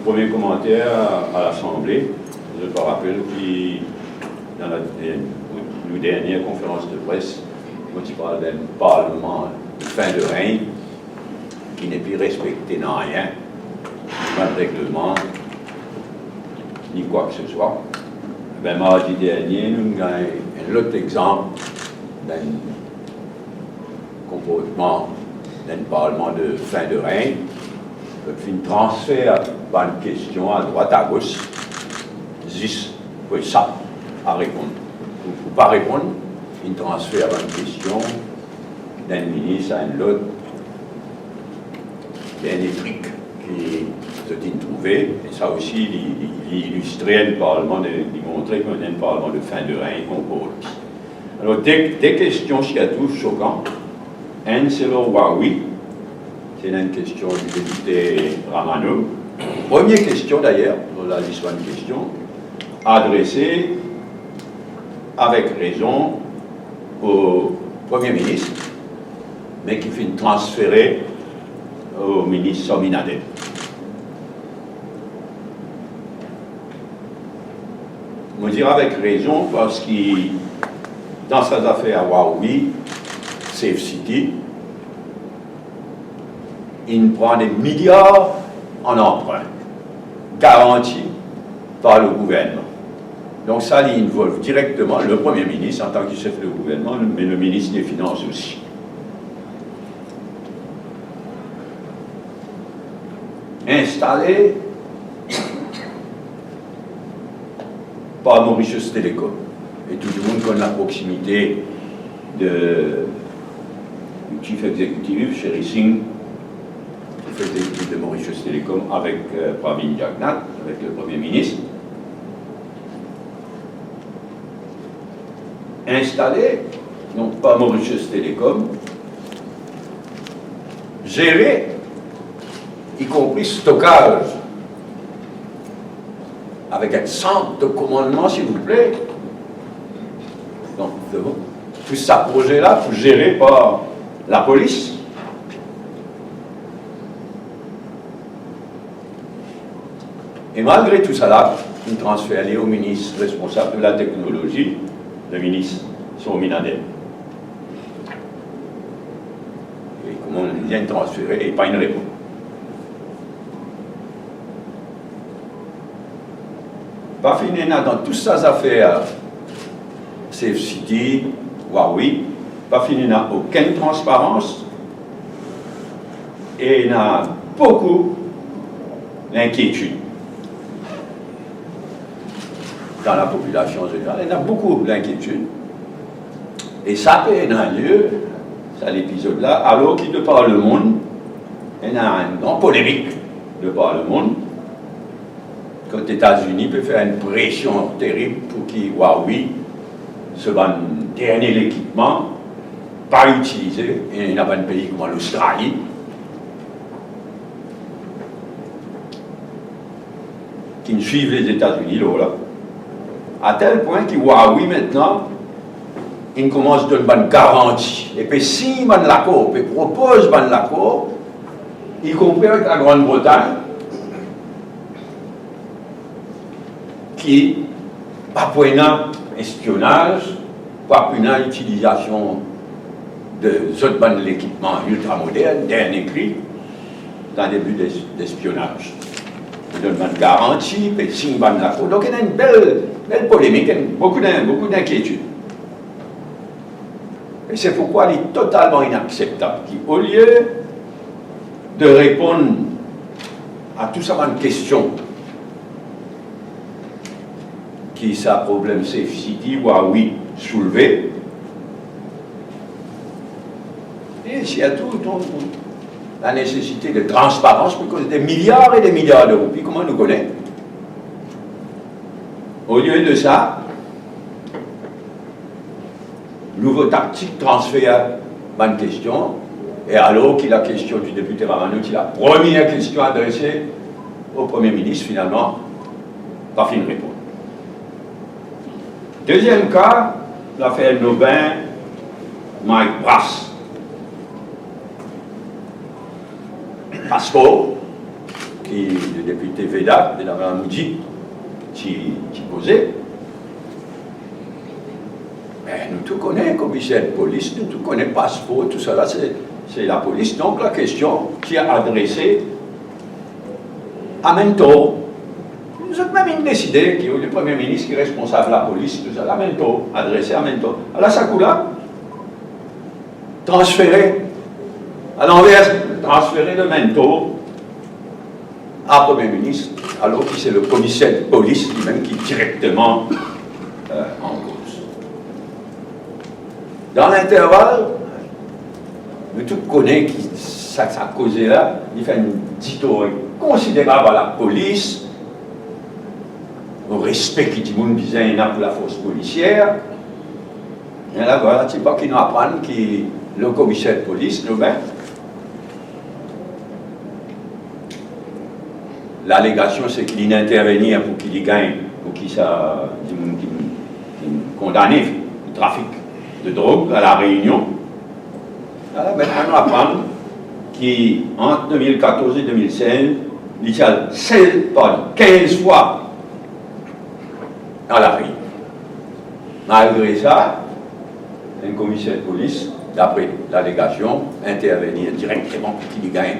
premier commentaire à l'Assemblée. Je me rappelle que dans la dernière conférence de presse, quand il parle d'un parlement de fin de règne qui n'est plus respecté dans rien, pas de règlement, ni quoi que ce soit. Ben, mardi dernier, nous avons un autre exemple d'un comportement d'un parlement de fin de règne, qui fait un transfert par une question à droite, à gauche, juste pour ça, à répondre. Ou pas répondre, un transfert par une question d'un ministre à un autre, d'un truc qui se trouvé, et ça aussi, il illustrait le Parlement, il montrait qu'on est un Parlement de fin de règne qu'on porte. Alors, des questions qui sont tous choquantes. Un, c'est le Huawei. C'est une question du député Ramano. Première question d'ailleurs, dans la liste de questions, adressée avec raison au Premier ministre, mais qui fait transférer au ministre Sominadel. On dire avec raison parce qu'il, dans ses affaires à Huawei, Safe City, il prend des milliards en emprunt, garantis par le gouvernement. Donc ça, il involve directement le Premier ministre en tant que chef de gouvernement, mais le ministre des Finances aussi. Installé par Mauritius Telecom. Et tout le monde connaît la proximité du chief exécutif, Sherry Singh, chief exécutif de Mauritius Telecom, avec Pravin Jagnat, avec le Premier ministre. Installé, donc par Mauritius Telecom, géré, y compris stockage, avec un centre de commandement, s'il vous plaît. Donc, tout ce projet-là, tout géré par la police. Et malgré tout ça là, il transfère au ministre responsable de la technologie, le ministre Sominadel. Et comment on vient de transférer et pas une réponse. Pas fini dans toutes ces affaires, Safe City, Huawei, pas fini n'a aucune transparence et il y a beaucoup d'inquiétude dans la population générale. Il y a beaucoup d'inquiétude et ça peut avoir lieu, c'est l'épisode là, alors qu'il de par le monde, il y a une grande polémique de par le monde. Quand les États-Unis peuvent faire une pression terrible pour que Huawei se vende dernier équipement, pas utilisé, et il n'y a pas un pays comme l'Australie, qui ne suivent les États-Unis, là. À tel point que Huawei maintenant, il commence à donner une garantie. Et puis si il l'accord, il propose l'accord, y compris avec la Grande-Bretagne, qui pas pour un espionnage, pas pour une utilisation de l'équipement ultramoderne, dernier cri, dans des buts d'espionnage. Il donne une garantie, puis signe l'accord. Donc il y a une belle polémique, beaucoup d'inquiétude. Et c'est pourquoi il est totalement inacceptable qu'au lieu de répondre à tout ça une question qui ça problème Safe City, Huawei soulevé. Et s'il y a tout la nécessité de transparence, parce que des milliards et des milliards d'euros, puis comment on nous connaît? Au lieu de ça, nouveau tactique transfert une question, et alors qu'il a la question du député Ramano, qui est la première question adressée au Premier ministre, finalement, pas fini de répondre. Deuxième cas, l'affaire Nobin, Mike Brass. Passeport, qui le député Vedat, de la Moudji, qui posait. Mais nous tout connaissons, commissaire de police, nous tout connaissons passeport, tout ça là, c'est la police. Donc la question qui est adressée à Mento. Nous avons même décidé que le Premier ministre qui est responsable de la police, tout ça, à Mento, adressé à Mento. À la Sakula, transféré, à l'envers, transféré de Mento à Premier ministre, alors que c'est le commissaire de police lui-même qui est directement en cause. Dans l'intervalle, nous tous connaissons que ça a causé là, il fait une ditorie considérable à la police, au respect que tout le monde disait il y a pour la force policière. Et là, voilà, c'est pas qu'ils nous apprennent que le commissaire de police, nous, ben, l'allégation, c'est qu'il intervenir pour qu'il y gagne, pour qu'il condamne le trafic de drogue à La Réunion. Alors, maintenant, nous apprennent qu'entre 2014 et 2016, il y a 15 fois à La Réunion. Malgré ça, un commissaire de police, d'après l'allégation, intervenir directement pour qu'il y gagne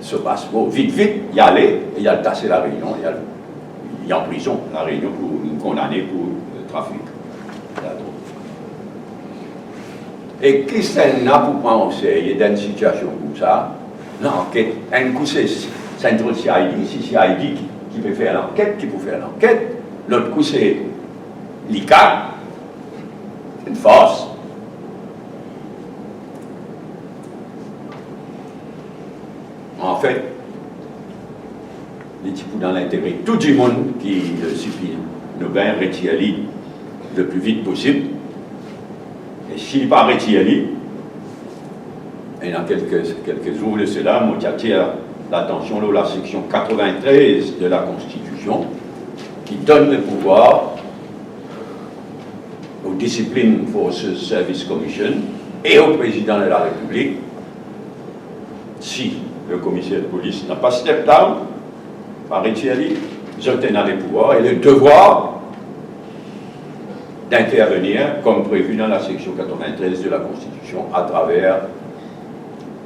ce passeport. Vite, il y allait, et il a tassé La Réunion, il y a en prison La Réunion pour nous condamner pour le trafic de la drogue. Et qu'est-ce qu'on a pour penser dans une situation comme ça? L'enquête, un coup c'est Central CID, c'est CID qui peut faire l'enquête, qui peut faire l'enquête. L'autre coup c'est l'ICA, c'est une force. En fait, les types dans l'intérêt, tout le monde qui suffit nous bien retirer le plus vite possible. Et s'il n'est pas retiré, et dans quelques jours de cela, moi j'attire l'attention de la section 93 de la Constitution qui donne le pouvoir au Discipline Forces Service Commission et au président de la République, si le commissaire de police n'a pas step down, pas retiré, ils ont les pouvoirs et le devoir d'intervenir, comme prévu dans la section 93 de la Constitution, à travers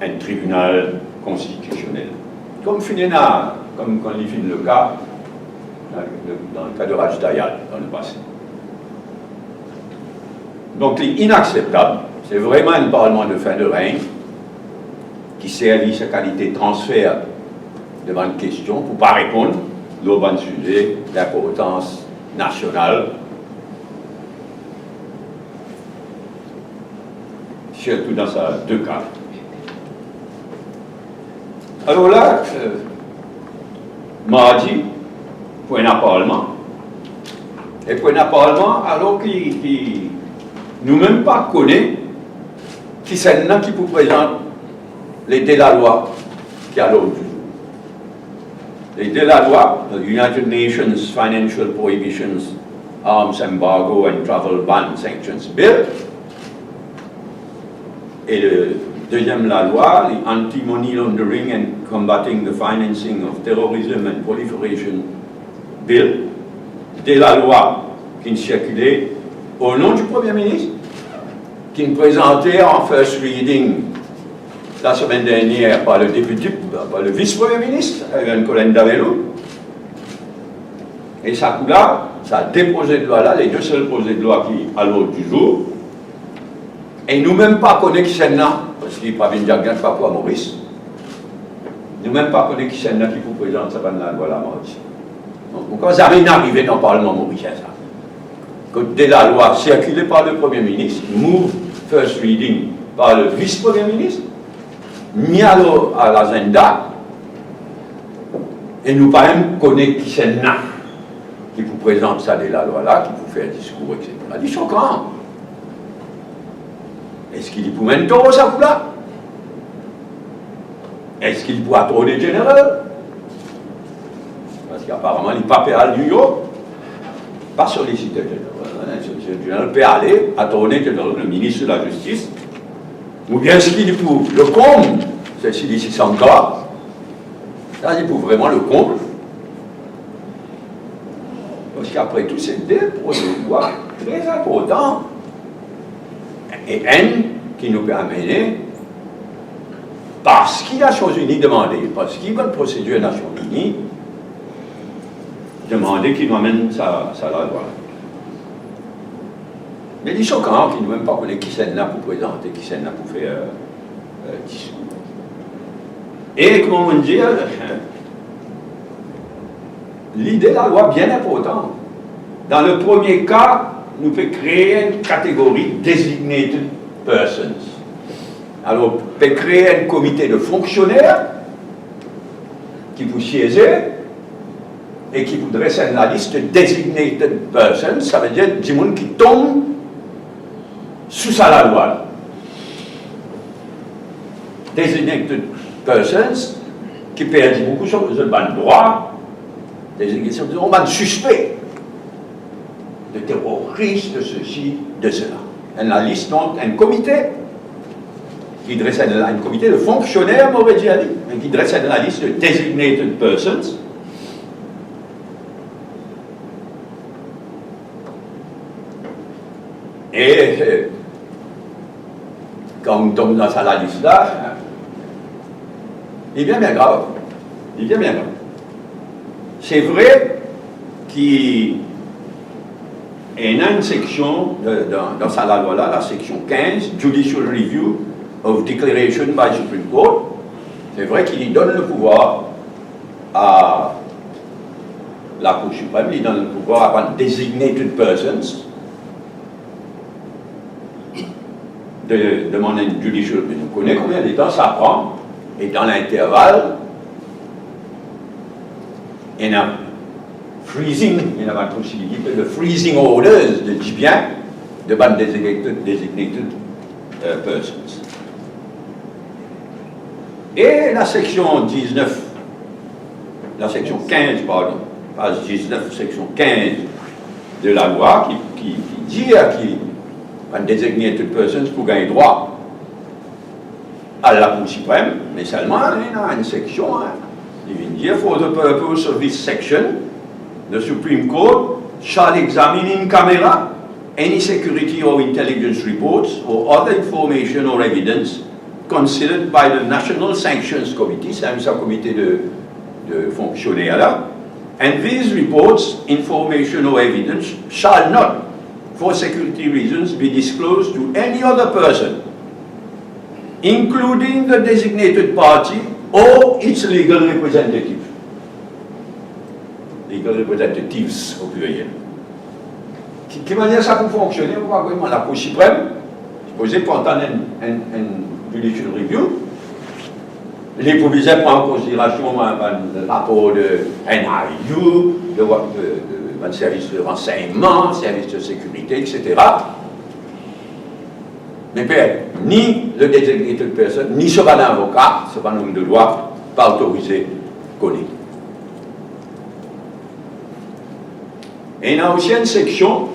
un tribunal constitutionnel. Comme Finena, comme quand il finit le cas, dans le cas de Raj Dayal, dans le passé. Donc, c'est inacceptable. C'est vraiment un parlement de fin de règne qui servit sa qualité de transfert devant une question pour ne pas répondre au bon sujet d'importance nationale, surtout dans ces deux cas. Alors là, mardi, pour un parlement, et pour un parlement, alors qu'il nous-mêmes pas connaît qui c'est là qui vous présente les de la loi qui a l'ordre du jour. Les de la loi, the United Nations Financial Prohibitions, Arms Embargo and Travel Ban Sanctions Bill, et le deuxième la loi, the Anti-Money Laundering and Combating the Financing of Terrorism and Proliferation Bill, de la loi qui circulait au nom du Premier ministre, qui nous présentait en first reading la semaine dernière par le député, par le vice-premier ministre, Evan Colenda-Velo. Et ça, ça déposé de loi-là, les deux seuls projets de loi qui à l'ordre du jour, et nous-mêmes pas connaissons qui c'est là, parce qu'il n'y a pas bien de pas pour Maurice. Nous-mêmes pas connaissons qui c'est là qui vous présente ça dans la loi là, Maurice. Donc, pourquoi ça vient d'arriver dans le Parlement mauricien, ça? Que dès la loi circulée par le Premier ministre, move first reading par le vice-premier ministre, mis à l'agenda, et nous pas même connaissons qui c'est là qui vous présente ça dès la loi là, qui vous fait un discours, etc. C'est choquant. Est-ce qu'il peut mettre un taureau, ça vous là? Est-ce qu'il peut attendre général? Parce qu'apparemment, il n'est pas payé à New York, pas sollicité général. Le général peut aller attendre le ministre de la Justice, ou bien ce qu'il peut le compte, c'est Sidi Sanka, Ça, c'est pour vraiment le comble. Parce qu'après tout, c'est des projets de loi très importants. Et un qui nous peut amener, parce qu'il a Nations Unies demandé, parce qu'il va le procédure des Nations Unies, demander qu'il nous amène sa loi. Mais il est choquant qu'il ne même pas connaît qui c'est là pour présenter, qui c'est là pour faire discours. Et comment dire, l'idée de la loi bien importante. Dans le premier cas, nous pouvons créer une catégorie designated persons. Alors, on peut créer un comité de fonctionnaires qui vous siéger et qui vous dresse la liste de designated persons, ça veut dire du monde qui tombe sous la loi. Designated persons qui perdent beaucoup sur le droit, designated persons, on va suspect de terroristes, de ceci, de cela. La liste, donc, un comité qui dresse un comité de fonctionnaires, m'aurait dit, qui dresse la liste de designated persons. Et quand on tombe dans la liste-là, il est bien grave. Il est bien grave. C'est vrai qu'il y a une section dans sa loi-là, la section 15, Judicial Review of Declaration by Supreme Court. C'est vrai qu'il donne le pouvoir à la Cour suprême, il donne le pouvoir à designated persons de demander une judicial review. On connaît combien de temps ça prend, et dans l'intervalle, il y a freezing, il y a la possibilité de freezing orders, de dit bien, de ban designated persons. Et la section 19, la section 15, pardon, page 19, section 15 de la loi qui dit qu'il designated persons pour gagner droit à la Cour suprême, mais seulement il y a une section, il vient dire, for the purpose of this section, the Supreme Court shall examine in camera any security or intelligence reports or other information or evidence considered by the National Sanctions Committee, c'est un comité de fonctionnaires là, and these reports, information or evidence shall not, for security reasons, be disclosed to any other person, including the designated party or its legal representative. Legal representatives au pluriel. Qui manière ça pour fonctionner? On va voir la Cour suprême, supposé pour entendre un judicial review, les proviseurs prennent en considération un rapport de NIU, de service de renseignement, service de sécurité, etc. Mais ni le designated person, ni ce pas d'avocat, ce pas un homme de loi, pas autorisé connaître. Et il y a aussi une section,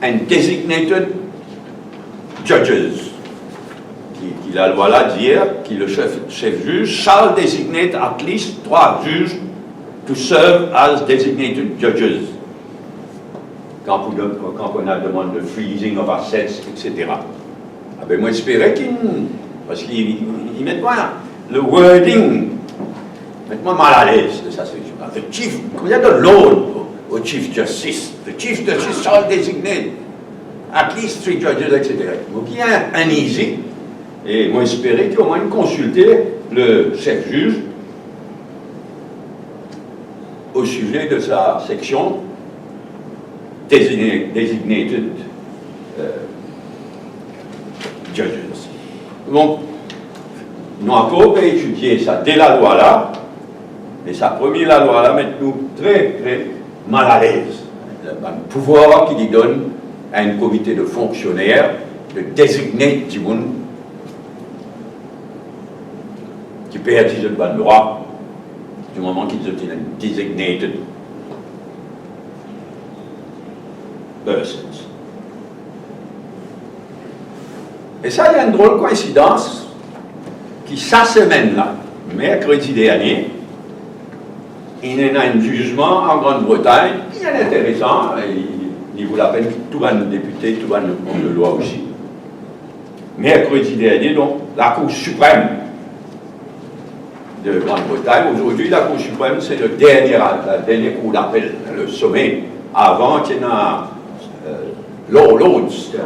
un designated judges, qui la loi là dit que le chef juge shall designate at least 3 juges to serve as designated judges. Quand on a demande de freezing of assets, etc. Ah ben moi j'espérais parce qu'ils mettent pas le wording, mettent moi mal à l'aise de sa section. The chief, il y a de l'ordre au chief justice. The chief justice shall designate at least 3 judges, etc. Donc il y a un easy, et moi j'espérais qu'au moins consulter le chef juge au sujet de sa section designated judges. Donc, nous avons encore étudié ça dès la loi là, et ça première la loi là, met-nous très très mal à l'aise. Le pouvoir qui lui donne à un comité de fonctionnaires de désigner du monde qui perd le bon droit du moment qu'ils obtiennent un designated persons. Et ça, il y a une drôle de coïncidence qui, cette semaine-là, mercredi dernier, il y a un jugement en Grande-Bretagne, bien intéressant, il vaut la peine que tout le député, tout le monde de loi aussi. Mercredi dernier, donc, la Cour suprême de Grande-Bretagne. Aujourd'hui, la Cour suprême, c'est la dernière cour d'appel, le sommet. Avant, il y a Lords, the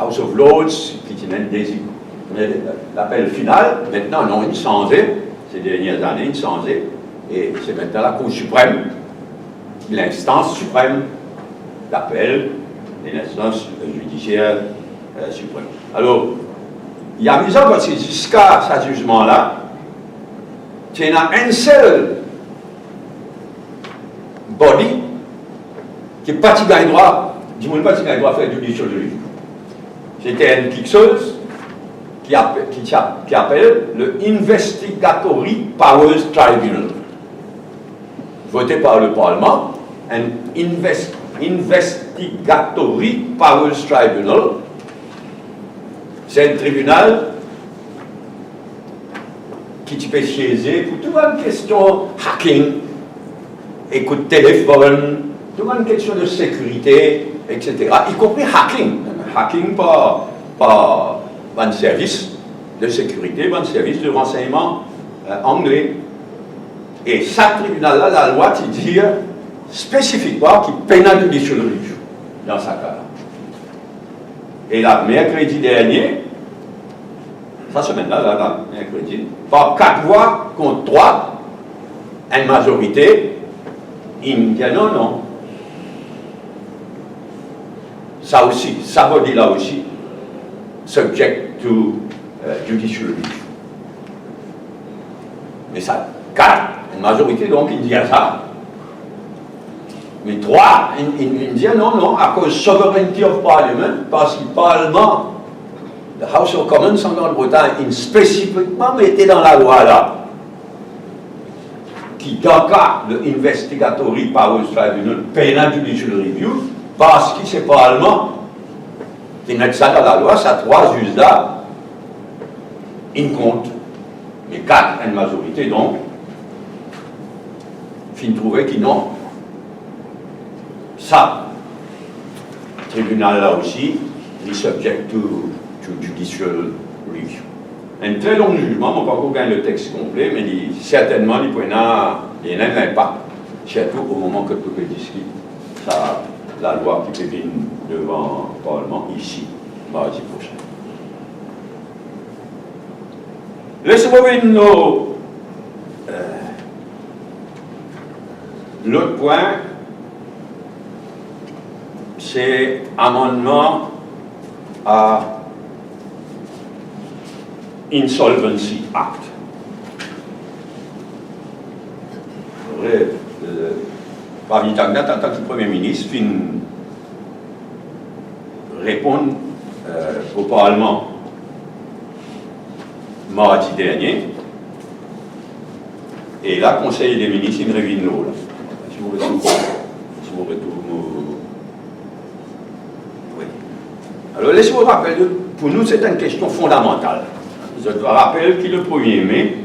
House of Lords, qui est l'appel final. Maintenant, non, il changé. Ces dernières années, il changé. Et c'est maintenant la Cour suprême, l'instance suprême d'appel et l'instance judiciaire suprême. Alors, il y a amusant parce que jusqu'à ce jugement-là, il y a un seul body qui n'est pas de droit, du moins pas de droit à faire du judicial review. C'était une quelque chose qui appelle le Investigatory Powers Tribunal, voté par le Parlement, un Investigatory Powers Tribunal. C'est un tribunal qui peut siéger pour toute une question hacking, écoute téléphone, toute une question de sécurité, etc. Y compris hacking. Hacking par un service de sécurité, un service de renseignement anglais. Et ce tribunal-là, la loi qui dit spécifiquement qu'il pénalise judicial review dans sa cas. Et là, mercredi dernier, ça semaine-là, mercredi, par 4 voix contre 3, une majorité, il dit non. Ça aussi, ça veut dire là aussi, subject to judicial review. Mais ça, 4, une majorité, donc il dit ça. Mais 3, il dit non, à cause de sovereignty of parliament, parce que le Parlement, le House of Commons en Grande-Bretagne, il spécifiquement mettait dans la loi là, qui dans le cas de Investigatory Powers Tribunal, pénal judicial review, parce que c'est le Parlement qui met ça dans la loi, ça 3 juges là, ils comptent. Mais 4, une majorité, donc, fin trouvé qu'ils n'ont. Ça, tribunal là aussi, il est subject to judicial review. Un très long jugement, on ne va pas gagner le texte complet, mais certainement, il y a un impact, surtout au moment que tout est discuté. Ça, la loi qui peut venir devant le Parlement ici, mardi prochain. Laissez-moi venir l'autre point. C'est amendement à Insolvency Act. Parmi Tagnat, en tant que Premier ministre, fin répondre au Parlement mardi dernier, et là, Conseil des ministres, il revient de l'eau. Si vous retournez. Alors, laissez-moi rappeler, pour nous, c'est une question fondamentale. Je dois rappeler que le 1er mai,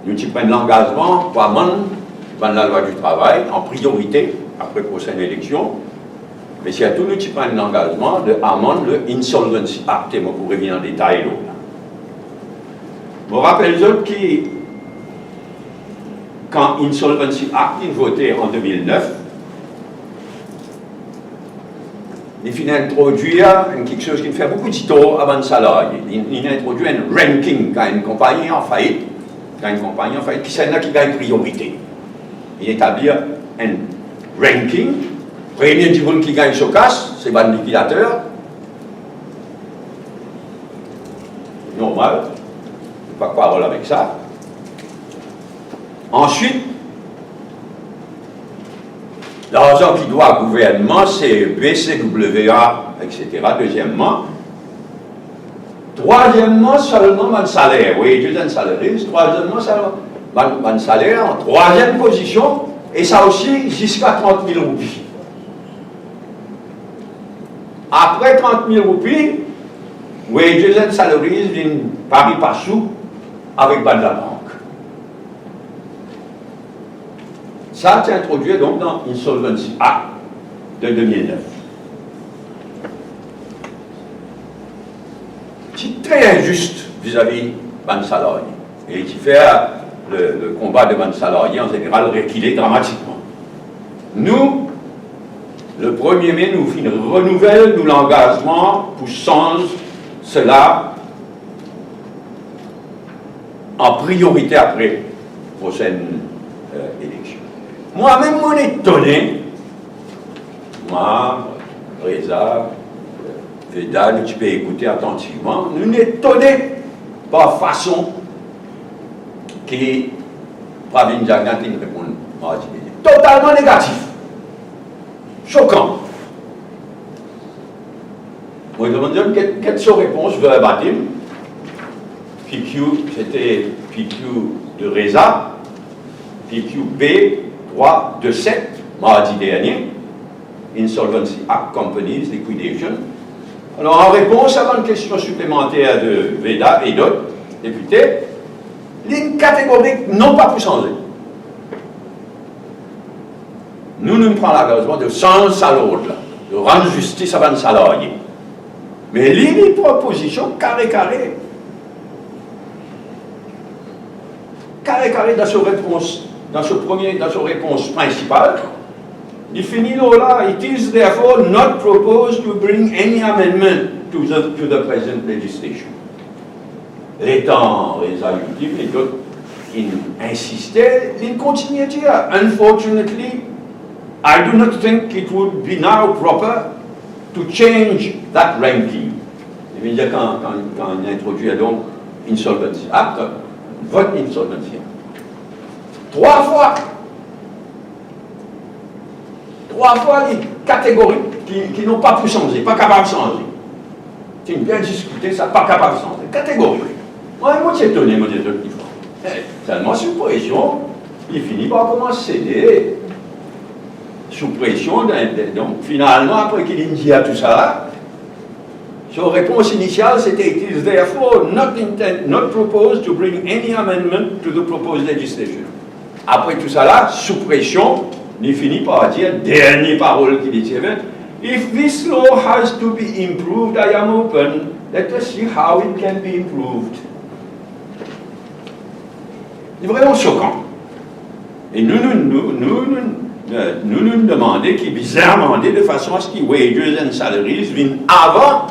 nous prenons l'engagement pour amender la loi du travail en priorité après la prochaine élection, mais surtout nous prenons l'engagement d'amender le Insolvency Act, et moi pour revenir en détail. Je rappelle que quand Insolvency Act est voté en 2009, il a introduit quelque chose qui fait beaucoup de temps avant le salarié. Il a introduit un ranking quand une compagnie en faillite, qui c'est là qui gagne priorité. Il établit un ranking. Premier du monde qui gagne sur casse, c'est le liquidateur. Normal. Je ne vais pas parler avec ça. Ensuite, l'argent qui doit au gouvernement, c'est BCWA, etc. Deuxièmement. Troisièmement, seulement mon salaire. Oui, je donne salaire. Troisièmement, seulement mon salaire en troisième position, et ça aussi jusqu'à 30 000 roupies. Après 30 000 roupies, wages and salaries viennent pari passou avec bas de la banque. Ça, c'est introduit donc dans Insolvency Act de 2009. C'est très injuste vis-à-vis des salariés. Et qui fait le combat de des salariés en général reculer dramatiquement. Nous, le 1er mai, nous renouvelons l'engagement pour changer cela en priorité après la prochaine élection. Moi-même, on est étonné, moi, Reza, Vedal, tu peux écouter attentivement, nous sommes étonnés par la façon que Pravin Jagannath répond à totalement négatif, choquant. Moi, je me demande quelle est sa réponse verbatim. PQ, c'était PQ de Reza, PQ B 327, mardi dernier, Insolvency Act Companies Liquidation. Alors, en réponse à une question supplémentaire de Veda et d'autres députés, lignes catégoriques n'ont pas pu changer. Nous prenons l'engagement de changer ça l'autre, de rendre justice à un salarié. Mais les propositions carré dans sa réponse, dans sa réponse principale, il finit là, it is therefore not proposed to bring any amendment to the present legislation. L'étant résolutif, et d'autres, il insistait, il continuait à dire, unfortunately, I do not think it would be now proper to change that ranking. Il veut dire quand on introduit donc Insolvency Act, vote Insolvency Act. Trois fois les catégories qui n'ont pas pu changer, pas capables de changer. Tu bien discuté, ça pas capable de changer. Catégorie. Moi, je suis étonné, moi, des autres qui font. Seulement, sous pression, il finit par commencer à céder. Sous pression, donc finalement, après qu'il ait dit à tout ça, sa réponse initiale, c'était « It is therefore not proposed to bring any amendment to the proposed legislation ». Après tout ça là, sous pression, il finit par dire, dernière parole qu'il dit, « If this law has to be improved, I am open. Let us see how it can be improved. » C'est vraiment choquant. Et nous demandons qu'il bizarrement de façon à ce que wages and salaries viennent avant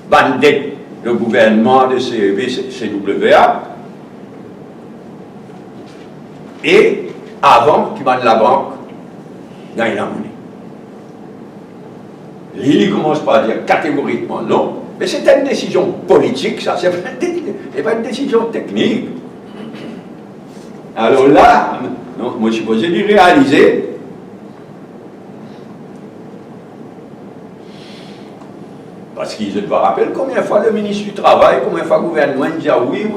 la dette le gouvernement de CWA et avant qu'il la banque gagne la monnaie. Il commence par dire catégoriquement non, mais c'est une décision politique, ça, c'est pas une décision technique. Alors là, non, moi je suis posé de réaliser parce qu'ils doivent rappeler combien de fois le ministre du Travail, combien de fois le gouvernement dit oui,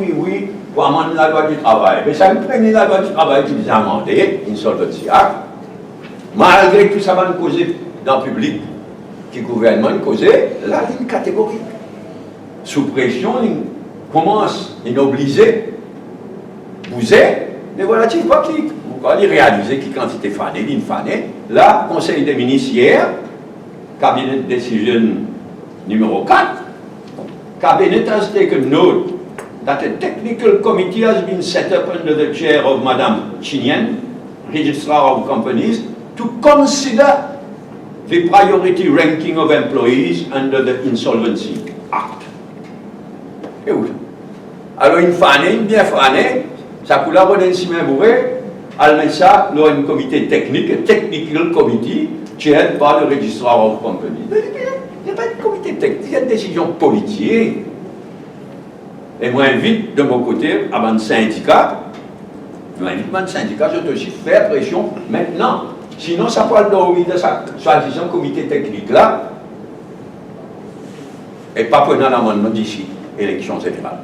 pour amender la loi du travail. Mais ça me prenait la loi du travail qu'ils ont amendé, Insolvency Act, malgré que tout ça va nous causer dans le public, que le gouvernement nous causait, la ligne catégorique. Sous pression, il commence à obliger, bouser, mais voilà, tu vois qui, vous allez réaliser que quand il était fané, il fané, là, Conseil des ministres hier, cabinet de décision numéro 4, cabinet has taken note that a technical committee has been set up under the chair of Madame Chinian, Registrar of Companies, to consider the priority ranking of employees under the Insolvency Act. Et oui. Alors, une fané, une bien fané, ça coule à bonne si bien bourré, elle met ça dans un comité technique, un technical committee, chaired par le Registrar of Companies. Il n'y a pas de comité technique, il y a une décision politique. Et moi, j'invite de mon côté à mon syndicat, je dois aussi faire pression maintenant. Sinon, ça peut dormir de sa soi-disant comité technique là, et pas pendant l'amendement d'ici, élection générale.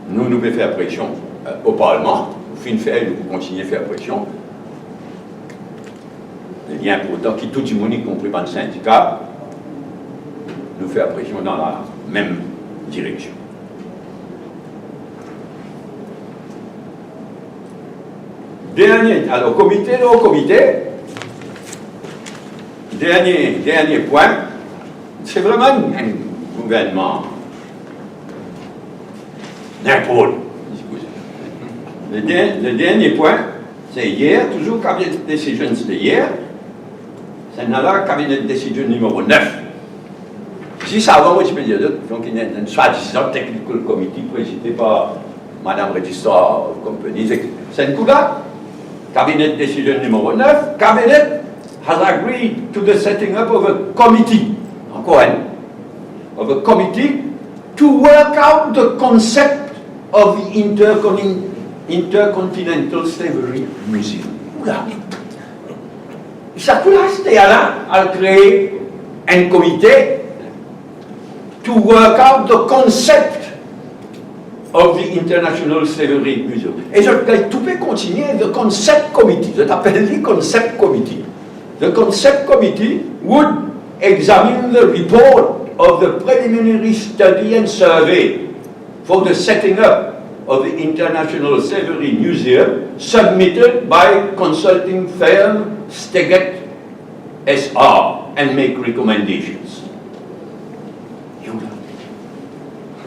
Nous pouvons faire pression au Parlement, nous continuer à faire pression. bien pourtant, qui tout le monde, y compris par le syndicat, nous fait pression dans la même direction. Alors, comité, dernier point, c'est vraiment un gouvernement d'impôts. Le dernier point, c'est hier, toujours cabinet de décision, c'était hier, c'est là cabinet de décision numéro 9. Si ça va, moi je peux dire, donc il y a une soi-disant technical committee présidé par Madame Registrar of Companies. C'est un coup là, cabinet de décision numéro 9, cabinet has agreed to the setting up of a committee, encore un, of a committee to work out the concept of the Intercontinental Slavery Museum. Oula. Ça peut rester là à créer un comité to work out the concept of the International Slavery Museum. Et je tout peut continuer, the concept committee, je t'appelle le concept committee. The concept committee would examine the report of the preliminary study and survey for the setting up of the International Slavery Museum submitted by consulting firm Steggett SR and make recommendations.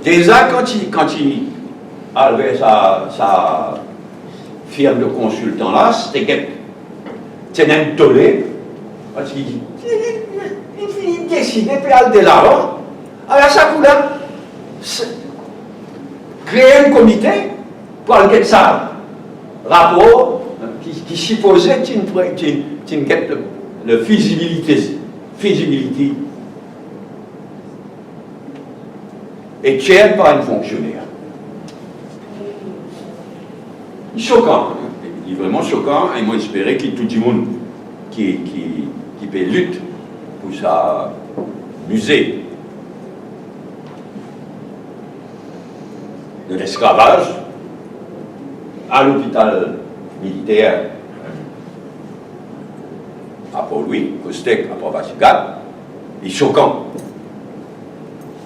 Déjà, quand il avait sa firme de consultant là, Steggett, c'est un tollé, parce qu'il dit, il décide, puis il là, alors ça coup là, créer un comité pour aller ça, rapport qui supposait qu'il le feasibility et chair par un fonctionnaire. Choquant, il est vraiment choquant, et moi j'espérais que tout le monde qui peut lutter pour sa musée de l'esclavage à l'hôpital militaire à Port-Louis, Costec, à Port-Vasigal, est choquant.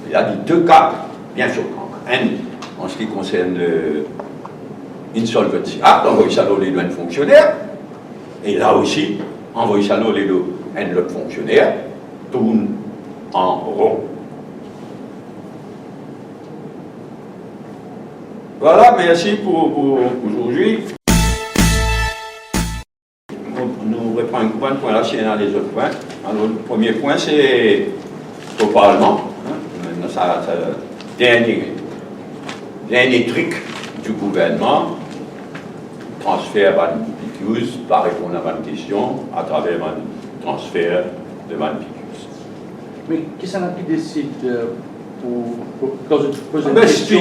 Il a dit deux cas bien choquants. Un, en ce qui concerne l'insolvency act, envoyer ça dans les douanes fonctionnaires, et là aussi, envoyer ça dans les douanes fonctionnaires, tourne en rond. Voilà, merci pour aujourd'hui. Nous reprenons un point là, c'est dans les autres points. Alors, le premier point, c'est au Parlement. Ça, dernier truc du gouvernement, transfert de PQs, pas répondre à ma question, à travers un transfert de ma PQs. Mais qu'est-ce qu'on a pu décider quand je te pose une question?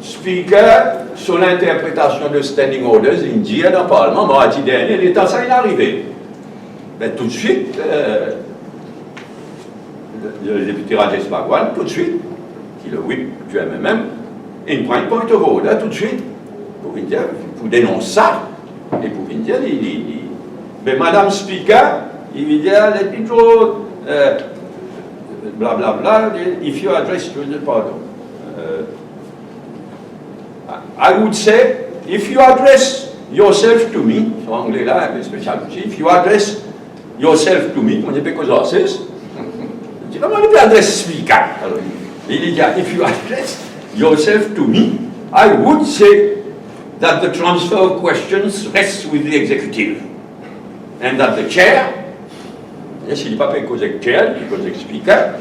Speaker, sur l'interprétation de standing orders, il dit dans le Parlement, mardi dernier, l'État, ça est arrivé. Ben, tout de suite, le député Rajesh Bhagwan, tout de suite, qui est le whip du MMM, il prend un point de vote, là, tout de suite, pour dénoncer ça, et pour dire, mais Madame Speaker, il veut dire, let me draw, bla bla bla, if you address, pardon. I would say, if you address yourself to me, en anglais là, un peu spécial, if you address yourself to me, on dit because racist, je dis, comment on peut adresser speaker? Alors, il dit, if you address yourself to me, I would say that the transfer of questions rests with the executive, and that the chair, yes, il dit pas because chair, because speaker,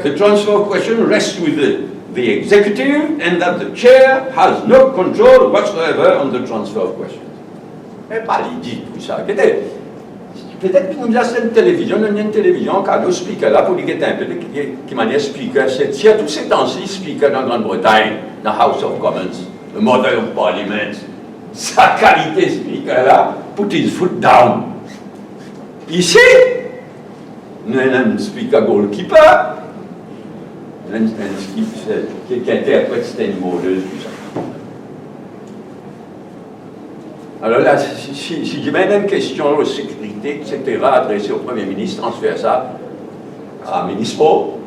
the transfer of questions rests with the executive, and that the chair has no control whatsoever on the transfer of questions. Mais pas il dit tout ça. Peut-être que nous avons une télévision, quand nous speaker là, pour dire un peu qui m'a dit speaker, c'est tous ces temps-ci, speaker dans la Grande-Bretagne, dans House of Commons, le Mother of Parliament, sa qualité speaker là, put his foot down. Ici, nous avons un speaker goalkeeper, qui interprète standing orders, tout ça. Alors là, si je mène une question de sécurité, etc., adressée au Premier ministre, transfère ça à ministre O.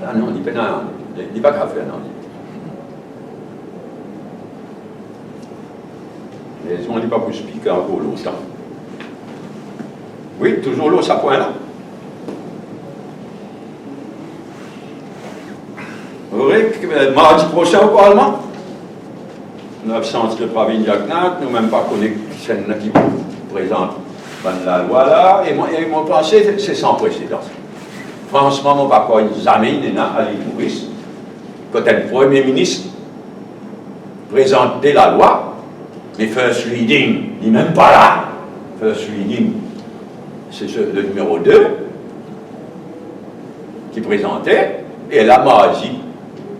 Ah non, il n'est pas grave, non. Mais on n'est pas pour expliquer encore longtemps. Oui, toujours là, ça point là. Mardi prochain au Parlement, en absence de Pravin Jagnat, nous même pas connaître celle qui présente la loi là, et mon pensée, c'est sans précédent. Franchement, mon pas jamais à l'Église, quand un Premier ministre présentait la loi, mais first reading, il n'est même pas là. First reading, c'est le numéro 2 qui présentait, et là, mardi,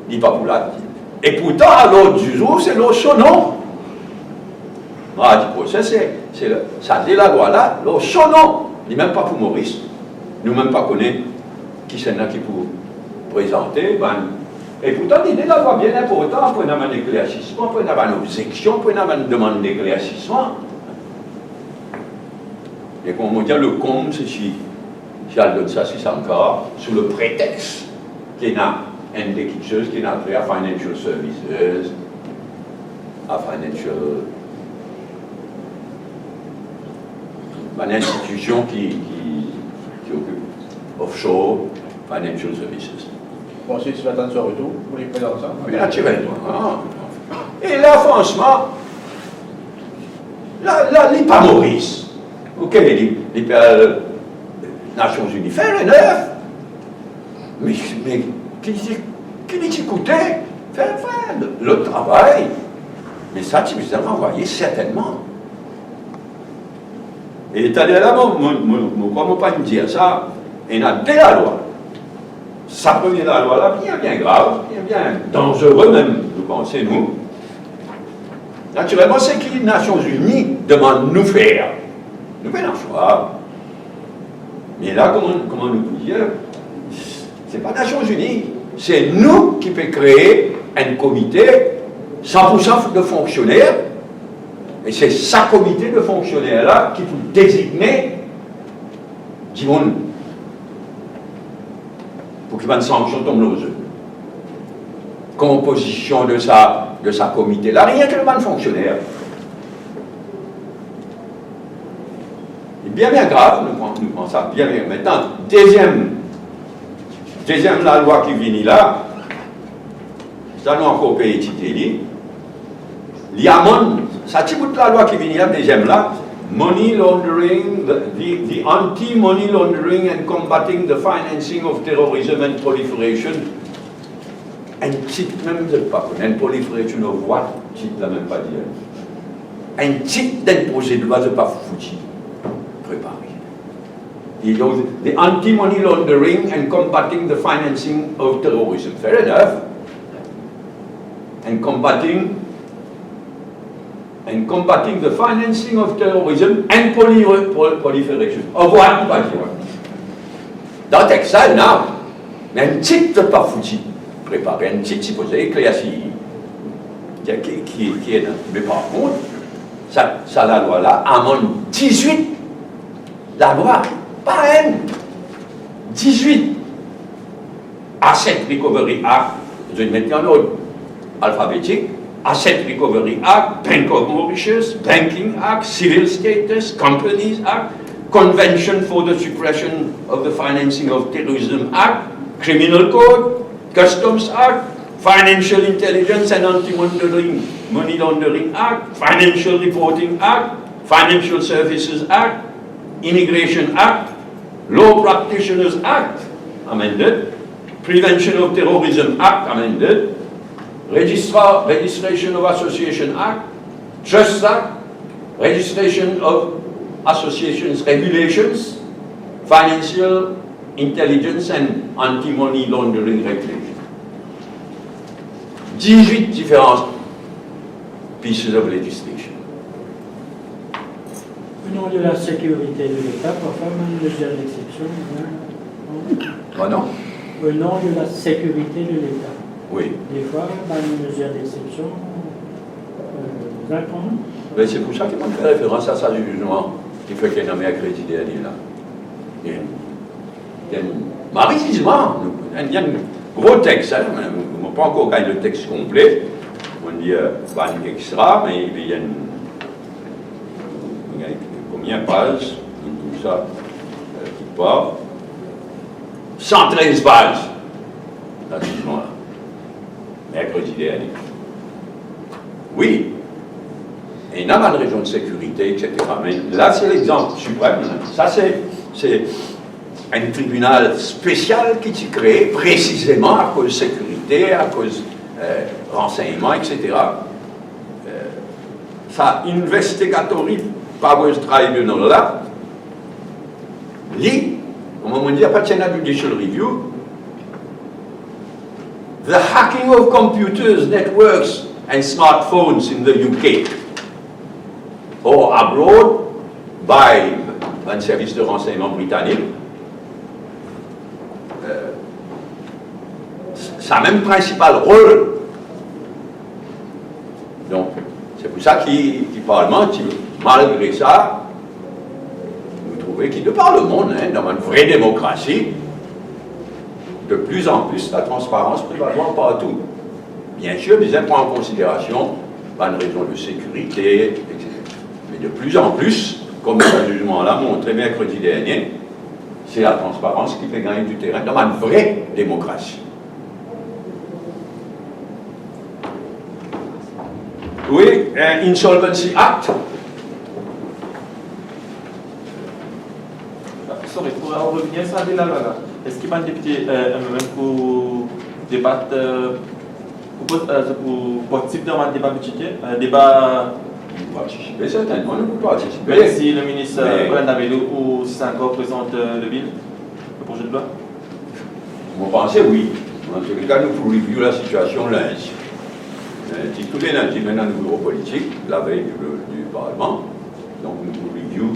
il n'est pas pour la. Et pourtant, à l'autre du jour, c'est l'autre sonon. Mardi prochain, ça dit la loi là, l'autre sonon. Il n'est même pas pour Maurice. Nous même pas connaître qui c'est là qui pour présenter. Et pourtant, l'idée de la loi bien importante pour un éclaircissement, pour une objection, pour une demande d'éclaircissement. Et comme on dit, le com, c'est si elle donne ça, c'est encore sous le prétexte qu'il y a une des choses qui est appelée à Financial Services, à Financial. Une institution qui occupe offshore Financial Services. Bon, si tu vas attendre ce retour, vous les présentez ça? Oui, naturellement. Et là, franchement, là, il n'est pas Maurice. Ok, les Nations Unies, faire le neuf. Mais qui dit écouter, faire le travail. Mais ça, tu vous as envoyé certainement. Et tu as dit là, comment pas me dire ça? Et il y a dès la loi. Ça première la loi là, bien grave, bien dangereux même, nous pensons, nous. Naturellement, c'est que les Nations Unies demandent de nous faire. Nous faisons un choix. Mais là, comment nous pouvons dire? Ce n'est pas les Nations Unies, c'est nous qui pouvons créer un comité 100% de fonctionnaires, et c'est ce comité de fonctionnaires-là qui peut désigner du monde pour qu'il y ait une sanction tombe aux œufs. Composition de sa comité-là, rien que le bon fonctionnaire. Bien grave, nous pensons ça bien. Maintenant, deuxième la loi qui vient là, ça nous encore payé Titeli. L'Iamon, ça tient la loi qui vient là, deuxième là, money laundering, the anti-money laundering and combating the financing of terrorism and proliferation. Un titre même, je ne sais pas, une proliferation of what? Titre là même pas dire. Un titre d'un projet de loi, je ne sais pas foutu. Préparé. The anti-money laundering and combating the financing of terrorism. Fair enough. And combating the financing of terrorism and proliferation. Of what? Dans le texte, ça, non. Mais un titre pas foutu. Préparé. Un titre supposé éclairci. Qui est là. Mais par contre, ça la loi là, amende 18. La loi, pas un. 18. Asset Recovery Act, je vais mettre en ordre alphabétique. Asset Recovery Act, Bank of Mauritius, Banking Act, Civil Status, Companies Act, Convention for the Suppression of the Financing of Terrorism Act, Criminal Code, Customs Act, Financial Intelligence and Anti-Money Laundering Act, Financial Reporting Act, Financial Services Act, Immigration Act, Law Practitioners Act, amended, Prevention of Terrorism Act, amended, Registration of Association Act, Trust Act, Registration of Associations Regulations, Financial Intelligence and Anti-Money Laundering Regulation. 18 différentes pieces of legislation. Au nom de la sécurité de l'État, parfois même mesure d'exception. Oh non? Au nom de la sécurité de l'État. Oui. Des fois, une mesure d'exception. D'accord. Mais c'est pour ça qu'ils m'ont fait référence à ça du jugement qui fait qu'il y a un crédit dernier là. Il y a un maritissement, il y a un gros texte, hein, on n'a pas encore gagné le texte complet, on dit pas extra, mais il y a combien de pages, tout ça, qui part, 113 pages, là, ce jugement-là, mercredi dernier. Oui. Et il y a une région de sécurité, etc. Mais là, c'est l'exemple suprême. Ça, c'est un tribunal spécial qui s'est créé précisément à cause de sécurité, à cause renseignement, etc. Ça, investigatory powers tribunal-là, lit, comme on dit, appartient à Judicial Review, the hacking of computers, networks, and smartphones in the UK or abroad by un service de renseignement britannique. Sa même principal rôle. Donc, c'est pour ça qu'il Parlement, malgré ça, vous trouvez qu'il de par le monde, hein, dans une vraie démocratie, de plus en plus la transparence prévalant partout. Bien sûr, les prend en considération pas une raison de sécurité, etc. Mais de plus en plus, comme ce jugement l'a montré mercredi dernier, c'est la transparence qui fait gagner du terrain dans une vraie démocratie. Oui, Insolvency Act. Sorry, pour en revenir sur la là, est-ce qu'il y a un député même pour débattre, pour participer dans un débat budgétaire, un débat. Participer, certainement, nous pouvons participer. Même si le ministre Colin Davelou ou si c'est encore présente le bill, le projet de loi? Vous pensez oui. En tout cas, nous pouvons review la situation lundi. Tous les lundis, maintenant, le bureau politique, la veille du Parlement, donc nous pouvons review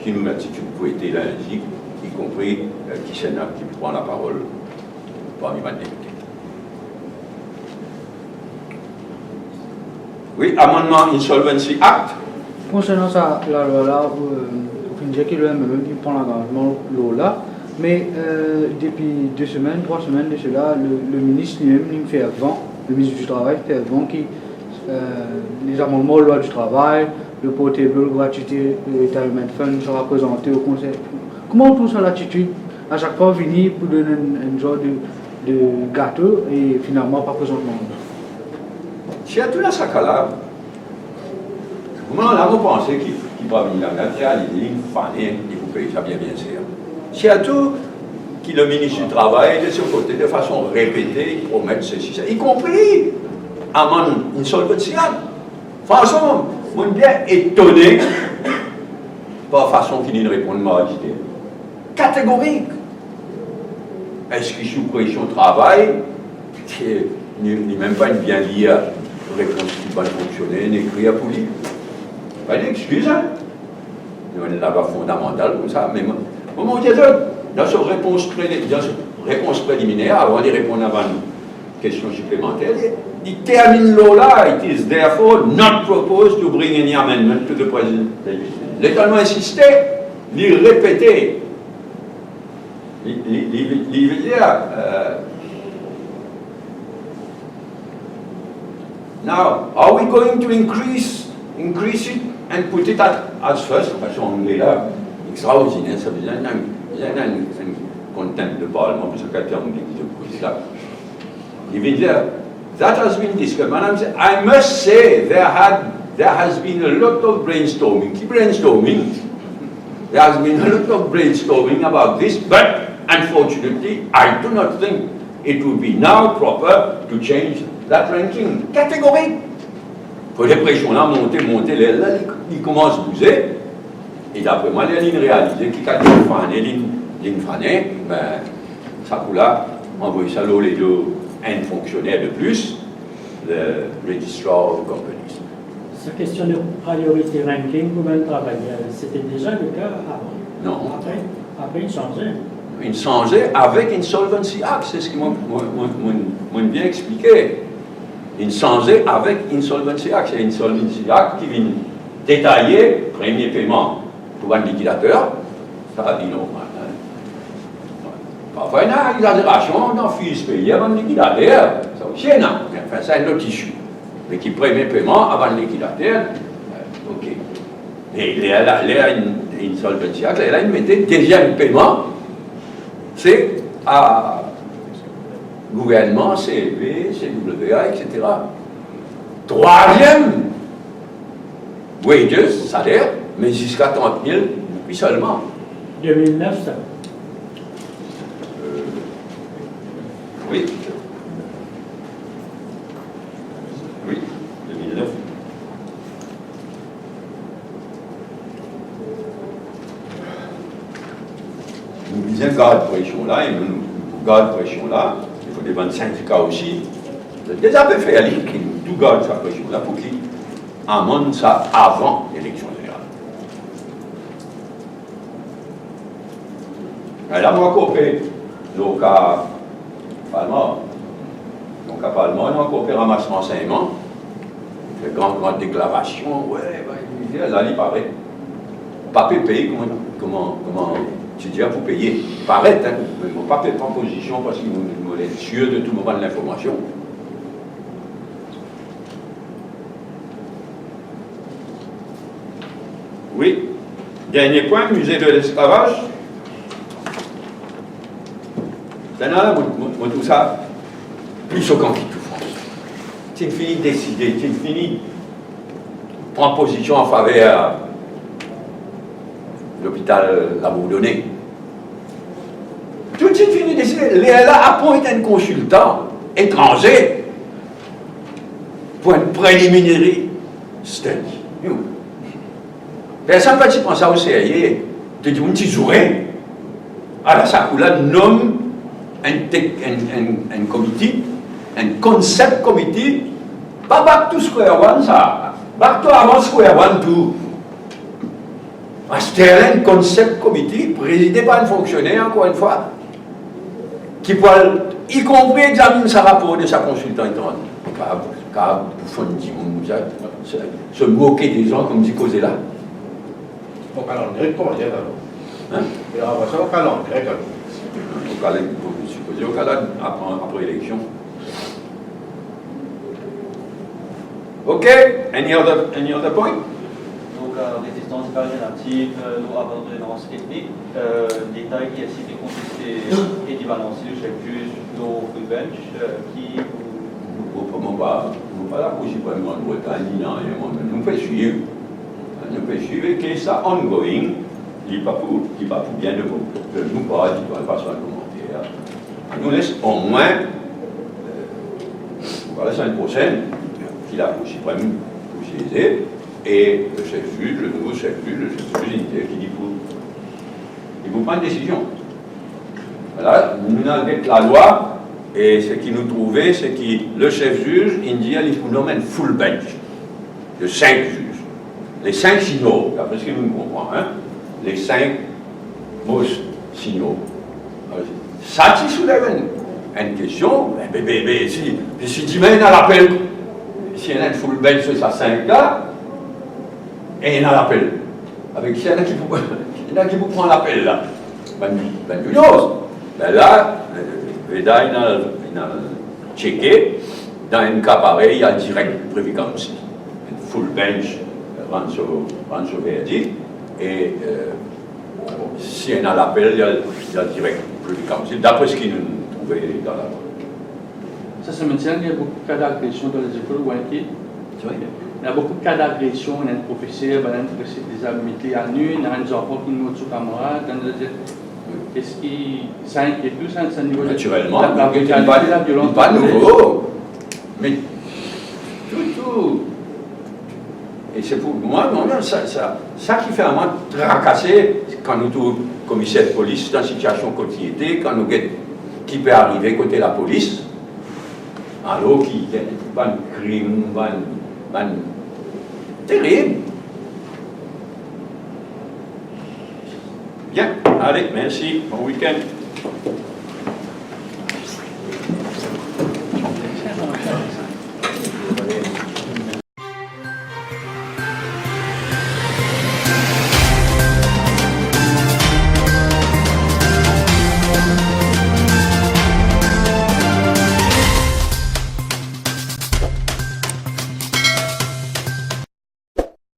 qui nous l'attitude pour être lundi, y compris qui Sénat qui prend la parole parmi les députés. Oui, amendement Insolvency Act. Concernant ça, la loi là, vous dire qu'il lui-même qui prend l'engagement là, mais depuis 2 semaines, 3 semaines de cela, le ministre lui-même il fait avant, le ministre du Travail fait avant qui les amendements aux lois du travail, le portable gratuité, le retirement fund sera présenté au Conseil. Comment on trouve ça l'attitude à chaque fois venir pour donner un genre de gâteau et finalement pas présentement? Si à tout là, ça calme, comment là, vous pensez qu'il va venir la réaliser une fanée, il vous paye ça bien sûr. Si à tout, qui le ministre du Travail, de son côté, de façon répétée, il promet ceci, ça, y compris à mon insolvency act. Franchement, je suis bien étonné par la façon qu'il répond à ma idée. Catégorique. Est-ce qu'il est sous pression de travail? Il n'est même pas une bien liée à réponse qui va fonctionner, n'écrit à poulie. Pas d'excuse, hein? Il y a une loi fondamentale comme ça, mais comment dire ça? Dans cette réponse préliminaire, avant de répondre à une question supplémentaire, il termine là, it is therefore not proposed to bring any amendment to the present legislation. L'État a insisté, il répétait. Il veut dire, now, are we going to increase it and put it as first? Parce qu'on est là, extraordinaire, ça veut dire un contempt de Parlement, parce que quelqu'un me dit que c'est là. Il veut dire, that has been discussed. Madame, I must say, there has been a lot of brainstorming. Keep brainstorming. There has been a lot of brainstorming about this, but unfortunately, I do not think it would be now proper to change that ranking. Catégorique. Quand les pressions là monter, là, il commence à bouger. Et d'après moi, les lignes réalisées, qui a des lignes franées, ben, ça pour là, envoyer ça là, les deux, un fonctionnaire de plus, le registrar of companies. Cette question de priorité ranking, vous même travailler, c'était déjà le cas avant? Non. Après il changeait. Il changeait avec Insolvency Act, c'est ce qu'ils m'ont bien expliqué. Il changeait avec Insolvency Act. C'est Insolvency Act qui vient détaillé, premier paiement pour un liquidateur, ça a dit normal. Parfois, il y a une exagération dans le fils payé avant le liquidateur. Ça aussi, non. Enfin, c'est un autre issue. Mais qui premier paiement avant le liquidateur, ok. Et il y a une solvency act, là, il mettait deuxième paiement, c'est à gouvernement, CEP, CWA, etc. Troisième, wages, salaire, mais jusqu'à 30 000, puis seulement. 2009, ça. Oui. Oui, 2009. Nous disons garde pression là, et nous garde pression là, il faut des 25 cas aussi. Des affaires faire qui nous tout garde sa pression là pour qu'ils amendent ça avant l'élection générale. Et là, moi, coopère, nos cas Parlement. Donc, à Parlement, on a encore fait ramassement renseignement, fait grande déclaration, ouais, là, il paraît. Pas payer, comment tu dis, pour payer. Il paraît, hein, mais il ne faut pas faire proposition parce qu'il nous est sûr de tout moment de l'information. Oui. Dernier point, musée de l'esclavage. Maintenant, tout ça, plus choquant que tout France. C'est fini de décider, c'est fini de prendre position en faveur de l'hôpital Labourdonnais. Tout de suite fini de décider. Léa appointe un consultant étranger pour une préliminaire study. Personne ne va dire ça au CIA. Tu dis, on t'y jouerait. Alors, ça, là, nomme un comité, un concept comité, pas back to square one, ça. Back to avant square one, tout. C'était un concept comité présidé par un fonctionnaire, encore une fois, qui peut, y compris, examiner sa rapport de sa consultante étrangère. Car, pour se moquer des gens comme dit causer là. Au calendrier, comment dire alors? Hein? Il y aura ça au calendrier alors. Vous supposez au Canada après l'élection. Ok, any other point? Donc, résistance alternative, nous abandonnance ethnique, détail qui a été contesté et qui va lancer le chef juge, nos full bench, qui. Vous ne pas la coucher pour une Grande-Bretagne, nous pouvons suivre. Nous pouvons suivre que ça ongoing, il n'est pas pour bien de nous pas, il ne doit pas faire un commentaire. On nous laisse au moins, la semaine prochaine, qu'il a pour suprême pour utiliser, et le chef juge, le nouveau chef juge, le chef juge unitaire qui dit il vous prend une décision. Voilà, nous avons la loi, et ce qui nous trouvait, c'est que le chef juge, il dit qu'il faut nommer un full bench de 5 juges. Les 5 signaux, d'après ce que nous comprenons, hein, les 5 most signaux. Ça, qui soulève une question, si tu mets à l'appel, s'il y en a une full bench, c'est ça 5 gars, et il y en a l'appel. Avec s'il y en a qui vous prend l'appel là, ben là, Veda, il a checké, dans un cas pareil, il y a direct Privy Council, une full bench, Rancho Verdi, et si il y a l'appel, il y a direct Privy Council, d'après ce qu'il nous trouvait dans la loi. Ça se maintient, il y a beaucoup de cas d'agression dans les écoles, Wanké. Il y a beaucoup de cas d'agression, il y a un professeur, il y a un professeur des habiletés à nu, il y a un enfant qui nous sous camarade. Qu'est-ce qui. Ça inquiète tout, ça niveau de. Naturellement, la violence. Pas nouveau, mais tout. Et c'est pour moi, ça qui fait à moi tracasser quand nous sommes commissaires de police dans une situation quotidienne, quand nous qui peut arriver côté la police, alors qui va un crime, terrible. Bien, allez, merci, bon week-end.